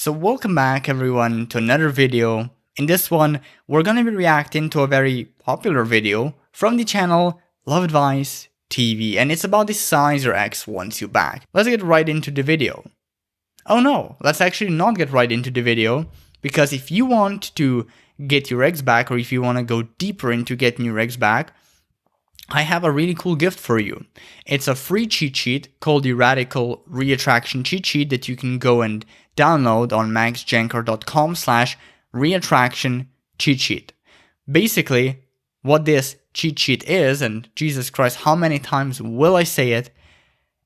So welcome back everyone to another video. In this one, we're gonna be reacting to a very popular video from the channel Love Advice TV, and it's about the signs your ex wants you back. Let's get right into the video. Oh no, let's actually not get right into the video, because if you want to get your ex back, or if you want to go deeper into getting your ex back, I have a really cool gift for you. It's a free cheat sheet called the Radical Reattraction Cheat Sheet that you can go and download on maxjancar.com/reattraction cheat sheet. Basically, what this cheat sheet is, and Jesus Christ, how many times will I say it?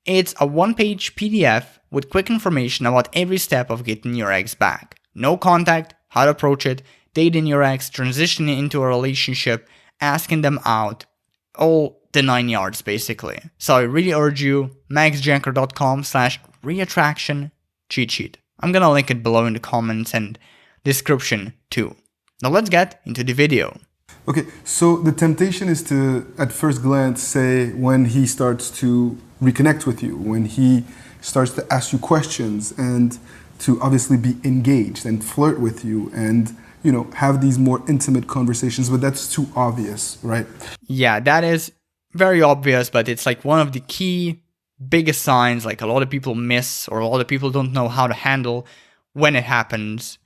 It's a one-page PDF with quick information about every step of getting your ex back. No contact, how to approach it, dating your ex, transitioning into a relationship, asking them out, all the 9 yards basically. So I really urge you, maxjancar.com/reattraction cheat sheet. I'm gonna link it below in the comments and description too. Now let's get into the video. Okay, so the temptation is to, at first glance, say when he starts to reconnect with you, when he starts to ask you questions and to obviously be engaged and flirt with you and, you know, have these more intimate conversations, but that's too obvious, right? Yeah, that is very obvious, but it's like one of the key biggest signs like a lot of people miss, or a lot of people don't know how to handle when it happens.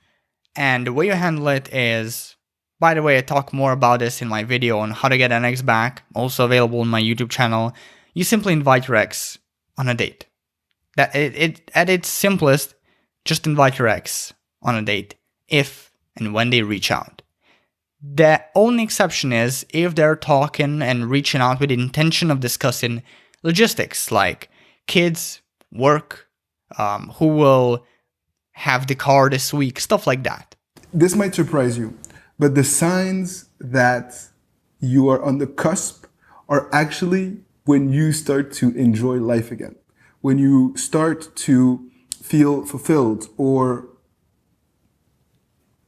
And the way you handle it is, by the way, I talk more about this in my video on how to get an ex back, also available on my YouTube channel. You simply invite your ex on a date. At its simplest, just invite your ex on a date if and when they reach out. The only exception is if they're talking and reaching out with the intention of discussing logistics like kids, work, who will have the car this week, stuff like that. This might surprise you, but the signs that you are on the cusp are actually when you start to enjoy life again, when you start to feel fulfilled or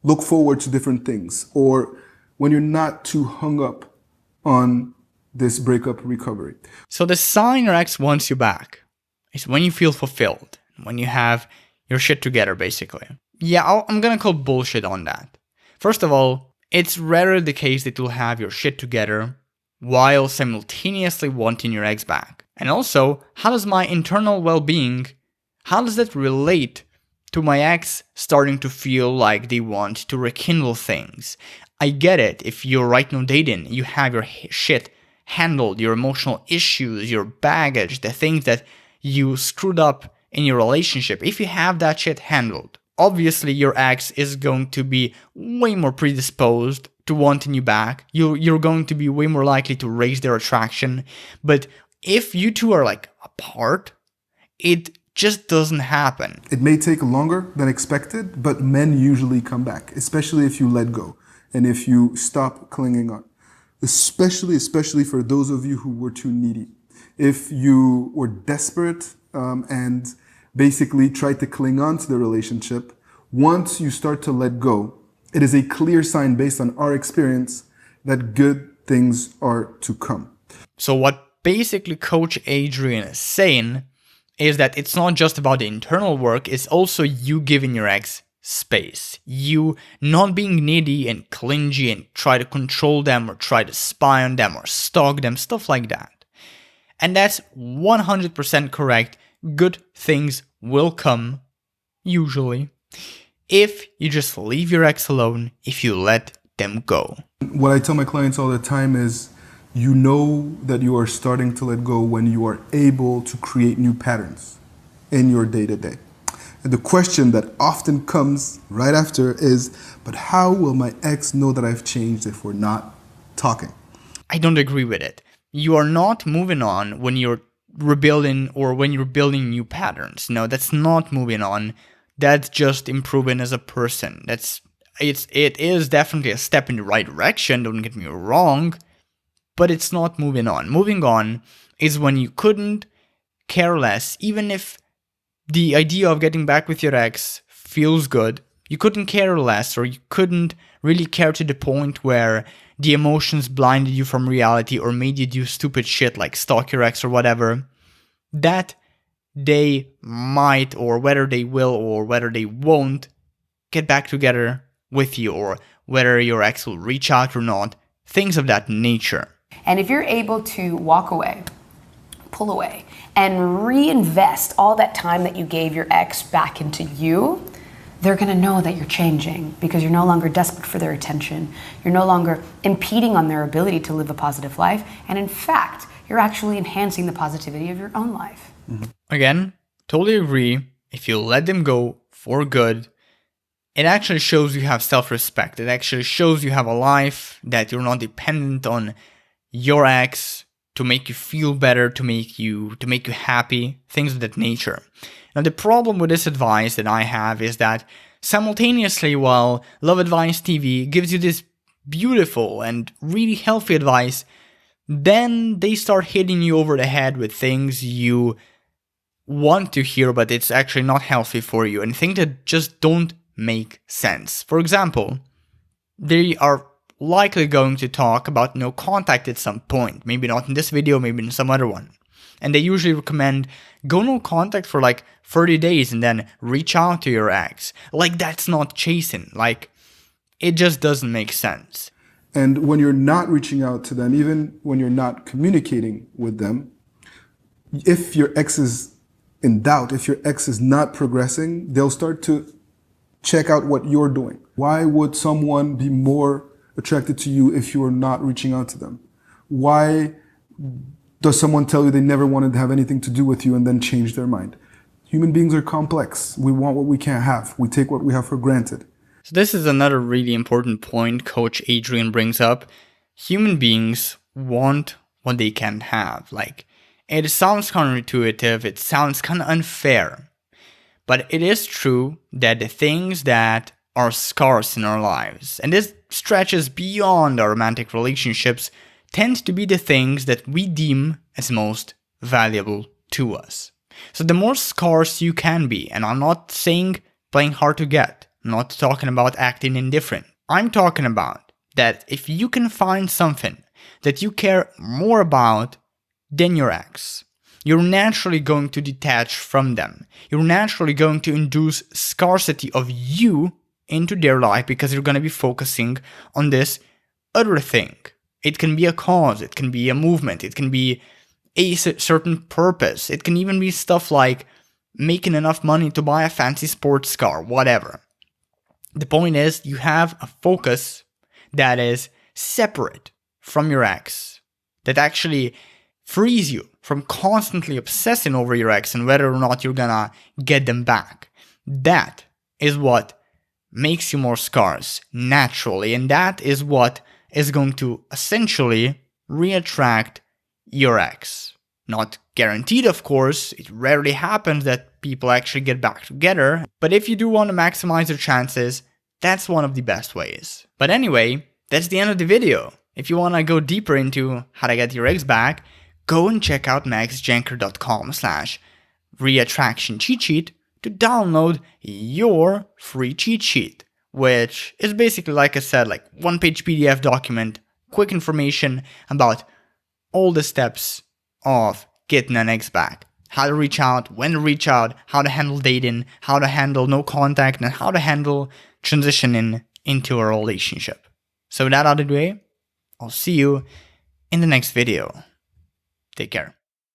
look forward to different things, or when you're not too hung up on this breakup recovery. So the sign your ex wants you back is when you feel fulfilled, when you have your shit together, basically. Yeah, I'm gonna call bullshit on that. First of all, it's rarely the case that you'll have your shit together while simultaneously wanting your ex back. And also, how does my internal well-being, how does that relate to my ex starting to feel like they want to rekindle things? I get it, if you're right now dating, you have your shit handled, your emotional issues, your baggage, the things that you screwed up in your relationship. If you have that shit handled, obviously your ex is going to be way more predisposed to wanting you back. You're going to be way more likely to raise their attraction. But if you two are like apart, it just doesn't happen. It may take longer than expected, but men usually come back, especially if you let go and if you stop clinging on. Especially for those of you who were too needy. If you were desperate and basically tried to cling on to the relationship, once you start to let go, it is a clear sign based on our experience that good things are to come. So what basically Coach Adrian is saying is that it's not just about the internal work, it's also you giving your ex space. You not being needy and clingy and try to control them or try to spy on them or stalk them, stuff like that. And that's 100% correct. Good things will come, usually, if you just leave your ex alone, if you let them go. What I tell my clients all the time is, you know that you are starting to let go when you are able to create new patterns in your day-to-day. And the question that often comes right after is, but how will my ex know that I've changed if we're not talking? I don't agree with it. You are not moving on when you're rebuilding or when you're building new patterns. No, that's not moving on. That's just improving as a person. It is definitely a step in the right direction, don't get me wrong, but it's not moving on. Moving on is when you couldn't care less, even if the idea of getting back with your ex feels good, you couldn't care less, or you couldn't really care to the point where the emotions blinded you from reality or made you do stupid shit like stalk your ex or whatever. That they might, or whether they will, or whether they won't get back together with you, or whether your ex will reach out or not, things of that nature. And if you're able to walk away, pull away, and reinvest all that time that you gave your ex back into you, they're gonna know that you're changing because you're no longer desperate for their attention. You're no longer impeding on their ability to live a positive life. And in fact, you're actually enhancing the positivity of your own life. Again, totally agree. If you let them go for good, it actually shows you have self-respect. It actually shows you have a life, that you're not dependent on your ex to make you feel better, to make you happy, things of that nature. Now, the problem with this advice that I have is that simultaneously, while Love Advice TV gives you this beautiful and really healthy advice, then they start hitting you over the head with things you want to hear, but it's actually not healthy for you, and things that just don't make sense. For example, they are likely going to talk about no contact at some point, maybe not in this video, maybe in some other one. And they usually recommend go no contact for like 30 days and then reach out to your ex. Like, that's not chasing. Like, it just doesn't make sense. And when you're not reaching out to them, even when you're not communicating with them, if your ex is in doubt, if your ex is not progressing, they'll start to check out what you're doing. Why would someone be more attracted to you if you are not reaching out to them? Why does someone tell you they never wanted to have anything to do with you and then change their mind? Human beings are complex. We want what we can't have. We take what we have for granted. So this is another really important point Coach Adrian brings up. Human beings want what they can't have. Like, it sounds counterintuitive, it sounds kind of unfair. But it is true that the things that are scarce in our lives, and this stretches beyond our romantic relationships, tend to be the things that we deem as most valuable to us. So the more scarce you can be, and I'm not saying playing hard to get, I'm not talking about acting indifferent. I'm talking about that if you can find something that you care more about than your ex, you're naturally going to detach from them. You're naturally going to induce scarcity of you into their life because you're going to be focusing on this other thing. It can be a cause, it can be a movement, it can be a certain purpose. It can even be stuff like making enough money to buy a fancy sports car, whatever. The point is, you have a focus that is separate from your ex, that actually frees you from constantly obsessing over your ex and whether or not you're gonna get them back. That is what makes you more scarce naturally, and that is what is going to essentially reattract your ex. Not guaranteed, of course. It rarely happens that people actually get back together, but if you do want to maximize your chances, that's one of the best ways. But anyway, that's the end of the video. If you want to go deeper into how to get your ex back, go and check out maxjancar.com/reattraction cheat sheet to download your free cheat sheet, which is basically, like I said, like one-page PDF document, quick information about all the steps of getting an ex back. How to reach out, when to reach out, how to handle dating, how to handle no contact, and how to handle transitioning into a relationship. So with that out of the way, I'll see you in the next video. Take care.